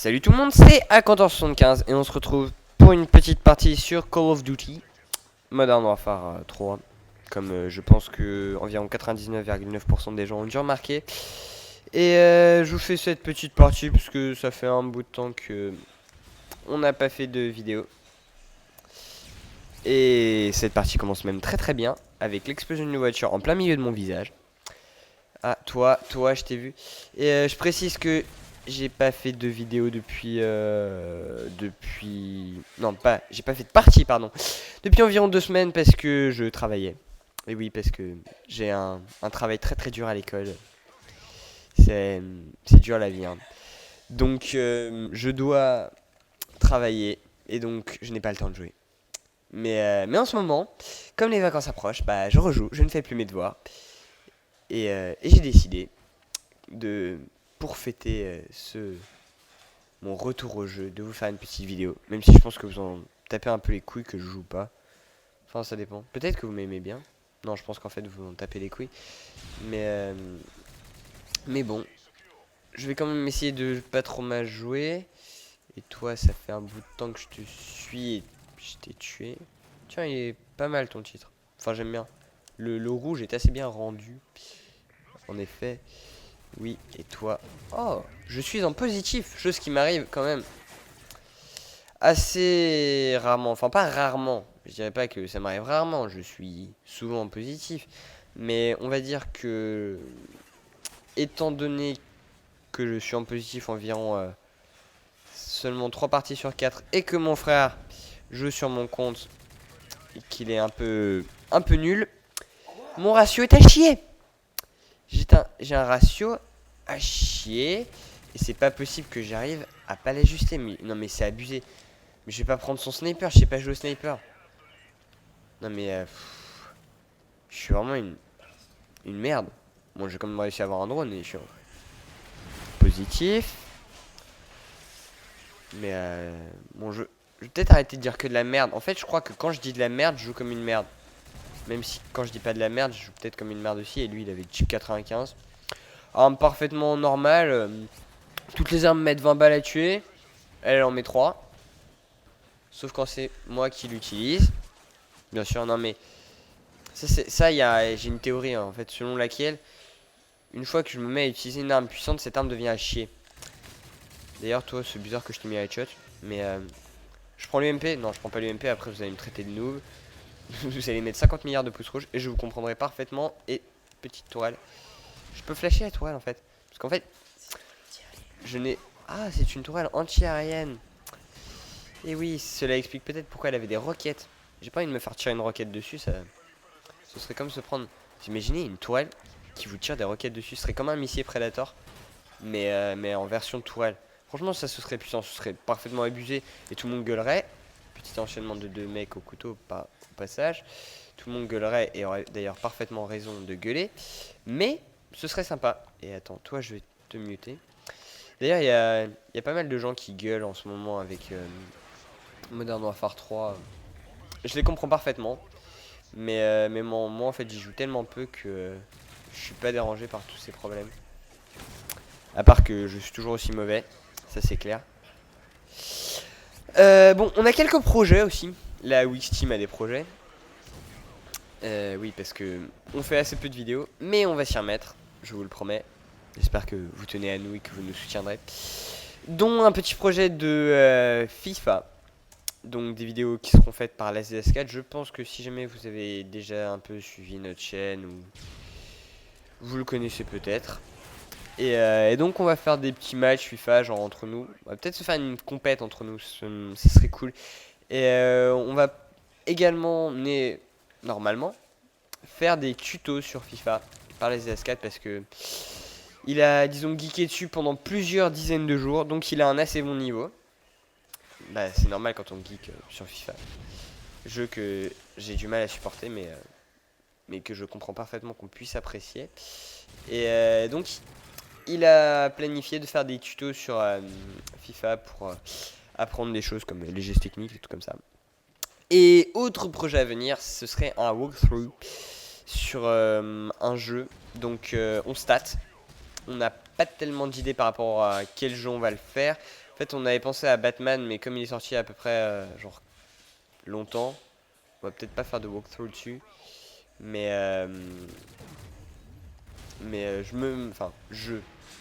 Salut tout le monde, c'est Akantor75 et on se retrouve pour une petite partie sur Call of Duty Modern Warfare 3. Comme je pense que environ 99,9% des gens ont dû remarquer. Et je vous fais cette petite partie parce que ça fait un bout de temps que on n'a pas fait de vidéo. Et cette partie commence même très très bien avec l'explosion d'une voiture en plein milieu de mon visage. Ah, toi, je t'ai vu. Et je précise que j'ai pas fait de vidéo non, pas, j'ai pas fait de partie, pardon. Depuis environ 2 semaines parce que je travaillais. Et oui, parce que j'ai un travail très très dur à l'école. C'est dur la vie, hein. Donc, je dois travailler et donc je n'ai pas le temps de jouer. Mais en ce moment, comme les vacances approchent, bah je rejoue, je ne fais plus mes devoirs. Et j'ai décidé de, pour fêter mon retour au jeu, de vous faire une petite vidéo. Même si je pense que vous en tapez un peu les couilles que je joue pas. Enfin, ça dépend. Peut-être que vous m'aimez bien. Non, je pense qu'en fait, vous en tapez les couilles. Mais, mais bon, je vais quand même essayer de pas trop mal jouer. Et toi, ça fait un bout de temps que je te suis et je t'ai tué. Tiens, il est pas mal ton titre. Enfin, j'aime bien. Le rouge est assez bien rendu. En effet. Oui, et toi? Oh, je suis en positif, chose qui m'arrive quand même assez rarement. Enfin, pas rarement, je dirais pas que ça m'arrive rarement, je suis souvent en positif. Mais on va dire que, étant donné que je suis en positif environ seulement 3 parties sur 4 et que mon frère joue sur mon compte et qu'il est un peu nul, mon ratio est à chier. J'ai un ratio à chier. Et c'est pas possible que j'arrive à pas l'ajuster. Mais, non mais c'est abusé. Mais je vais pas prendre son sniper, je sais pas jouer au sniper. Non mais je suis vraiment une merde. Bon, j'ai quand même réussi à avoir un drone et je suis positif. Mais bon, je vais peut-être arrêter de dire que de la merde. En fait, je crois que quand je dis de la merde, je joue comme une merde. Même si quand je dis pas de la merde, je joue peut-être comme une merde aussi. Et lui, il avait chip 95. Arme parfaitement normale. Toutes les armes mettent 20 balles à tuer. Elle en met 3. Sauf quand c'est moi qui l'utilise. Bien sûr, non mais j'ai une théorie hein, en fait, selon laquelle une fois que je me mets à utiliser une arme puissante, cette arme devient à chier. D'ailleurs, toi, c'est bizarre que je t'ai mis à headshot, mais je prends l'UMP. Non, je prends pas l'UMP. Après, vous allez me traiter de noob. Vous allez mettre 50 milliards de pouces rouges et je vous comprendrai parfaitement. Et petite toile, je peux flasher la toile en fait, parce qu'en fait, je n'ai. Ah, c'est une toile anti-aérienne. Et oui, cela explique peut-être pourquoi elle avait des roquettes. J'ai pas envie de me faire tirer une roquette dessus, ce serait comme se prendre. Vous imaginez une tourelle qui vous tire des roquettes dessus, ce serait comme un missile Predator, mais en version tourelle. Franchement, ça ce serait puissant, ce serait parfaitement abusé et tout le monde gueulerait. Petit enchaînement de 2 mecs au couteau, pas au passage. Tout le monde gueulerait et aurait d'ailleurs parfaitement raison de gueuler, mais ce serait sympa. Et attends, toi, je vais te muter. D'ailleurs, il y a pas mal de gens qui gueulent en ce moment avec Modern Warfare 3. Je les comprends parfaitement. Mais moi en fait j'y joue tellement peu que je suis pas dérangé par tous ces problèmes. À part que je suis toujours aussi mauvais, ça c'est clair. Bon, on a quelques projets aussi. La Wix Team a des projets. Oui, parce que on fait assez peu de vidéos, mais on va s'y remettre, je vous le promets. J'espère que vous tenez à nous et que vous nous soutiendrez. Dont un petit projet de FIFA. Donc des vidéos qui seront faites par la ZS4. Je pense que si jamais vous avez déjà un peu suivi notre chaîne ou vous le connaissez peut-être. Et donc on va faire des petits matchs FIFA genre entre nous. On va peut-être se faire une compète entre nous, ce serait cool. Et on va également, normalement, faire des tutos sur FIFA par la ZS4 parce que il a disons geeké dessus pendant plusieurs dizaines de jours. Donc il a un assez bon niveau. Bah c'est normal quand on geek sur FIFA. Jeu que j'ai du mal à supporter mais que je comprends parfaitement qu'on puisse apprécier. Et donc il a planifié de faire des tutos sur FIFA pour apprendre des choses comme les gestes techniques et tout comme ça. Et autre projet à venir, ce serait un walkthrough sur un jeu. Donc on stat. On n'a pas tellement d'idées par rapport à quel jeu on va le faire. En fait, on avait pensé à Batman, mais comme il est sorti à peu près genre longtemps, on va peut-être pas faire de walkthrough dessus. Mais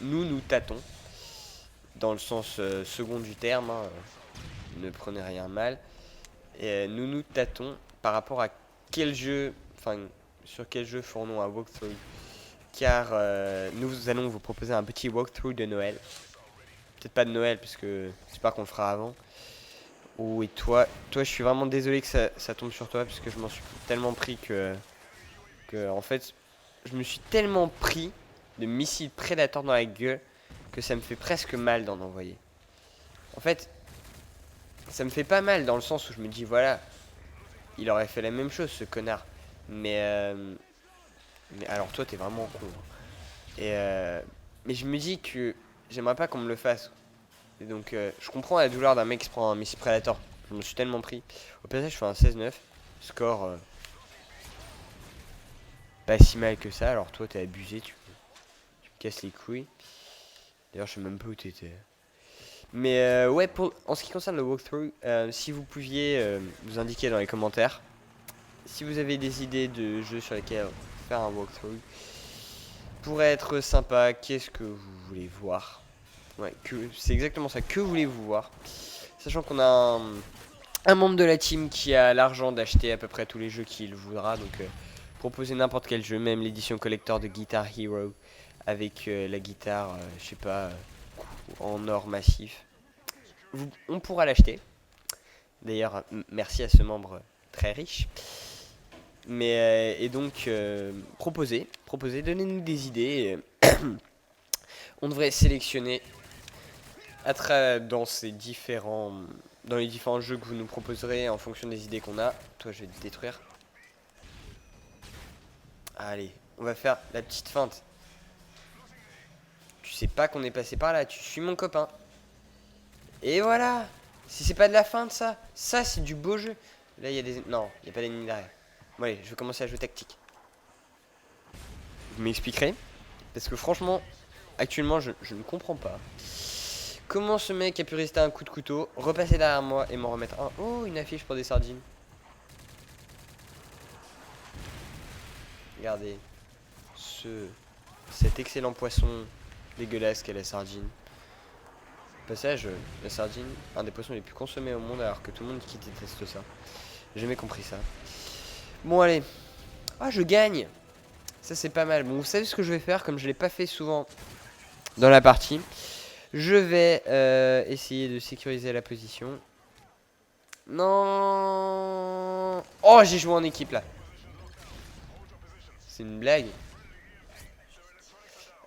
nous tâtons dans le sens second du terme. Hein, ne prenez rien mal. Et nous tâtons par rapport à quel jeu, enfin sur quel jeu ferons-nous un walkthrough. Car nous allons vous proposer un petit walkthrough de Noël. Peut-être pas de Noël, parce que j'espère qu'on le fera avant. Oh, et toi, je suis vraiment désolé que ça tombe sur toi, parce que je m'en suis tellement pris en fait, je me suis tellement pris de missiles Predator dans la gueule que ça me fait presque mal d'en envoyer. En fait, ça me fait pas mal dans le sens où je me dis, voilà, il aurait fait la même chose, ce connard. Mais alors toi, t'es vraiment con. Mais je me dis que j'aimerais pas qu'on me le fasse. Et donc, je comprends la douleur d'un mec qui se prend un missile Predator. Je me suis tellement pris. Au passage, je fais un 16-9. Score pas si mal que ça. Alors toi, t'es abusé. Tu me casses les couilles. D'ailleurs, je sais même pas où t'étais. Mais ouais, en ce qui concerne le walkthrough, si vous pouviez nous indiquer dans les commentaires si vous avez des idées de jeux sur lesquels faire un walkthrough pourrait être sympa. Qu'est-ce que vous voulez voir? Ouais, c'est exactement ça. Que voulez-vous voir? Sachant qu'on a un membre de la team qui a l'argent d'acheter à peu près tous les jeux qu'il voudra. Donc proposer n'importe quel jeu, même l'édition collector de Guitar Hero avec la guitare, je sais pas, en or massif. On pourra l'acheter. D'ailleurs, merci à ce membre très riche. Mais et donc proposez, donnez-nous des idées. On devrait sélectionner dans les différents jeux que vous nous proposerez en fonction des idées qu'on a. Toi, je vais te détruire. Allez, on va faire la petite feinte. Tu sais pas qu'on est passé par là, tu suis mon copain. Et voilà. Si c'est pas de la feinte, ça c'est du beau jeu. Là, il y a des... Non, il n'y a pas d'ennemis derrière. Bon, allez, je vais commencer à jouer tactique. Vous m'expliquerez. Parce que franchement, actuellement, je ne comprends pas. Comment ce mec a pu rester un coup de couteau, repasser derrière moi et m'en remettre un. Oh, une affiche pour des sardines. Regardez. Cet excellent poisson dégueulasse qu'est la sardine. Passage, la sardine, un des poissons les plus consommés au monde, alors que tout le monde qui déteste ça. J'ai jamais compris ça. Bon, allez. Ah, je gagne. Ça, c'est pas mal. Bon, vous savez ce que je vais faire, comme je l'ai pas fait souvent dans la partie. Je vais essayer de sécuriser la position. Non. Oh, j'ai joué en équipe, là. C'est une blague.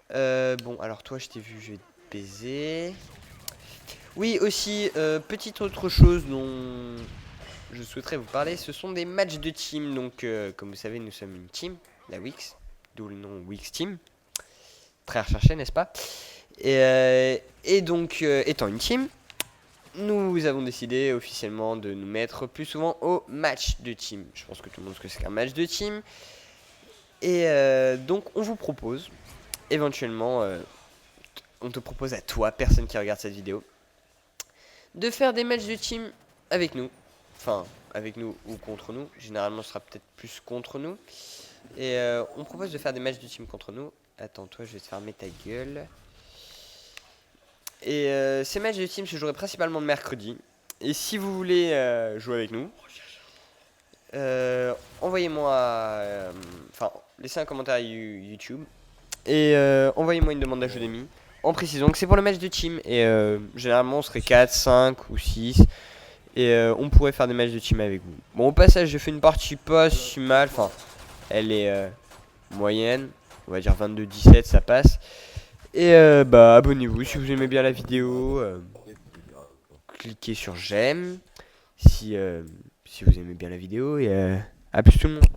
Bon, alors toi, je t'ai vu, je vais te baiser. Oui, aussi, petite autre chose dont je souhaiterais vous parler, ce sont des matchs de team. Donc, comme vous savez, nous sommes une team, la Wix, d'où le nom Wix Team. Très recherché, n'est-ce pas? Et donc, étant une team, nous avons décidé officiellement de nous mettre plus souvent au match de team. Je pense que tout le monde sait ce qu'est un match de team. Et donc, on vous propose, éventuellement, on te propose à toi, personne qui regarde cette vidéo, de faire des matchs de team avec nous. Enfin, avec nous ou contre nous. Généralement, ce sera peut-être plus contre nous. Et on propose de faire des matchs de team contre nous. Attends, toi, je vais te fermer ta gueule. Et ces matchs de team se joueraient principalement le mercredi. Et si vous voulez jouer avec nous, envoyez-moi... Enfin, laissez un commentaire à YouTube. Et envoyez-moi une demande d'ajout d'amis. En précisant que c'est pour le match de team. Et généralement, on serait 4, 5 ou 6. Et on pourrait faire des matchs de team avec vous. Bon, au passage, j'ai fait une partie pas si mal. Enfin, elle est moyenne. On va dire 22-17, ça passe. Et bah, abonnez-vous si vous aimez bien la vidéo. Cliquez sur j'aime si vous aimez bien la vidéo. Et à plus tout le monde.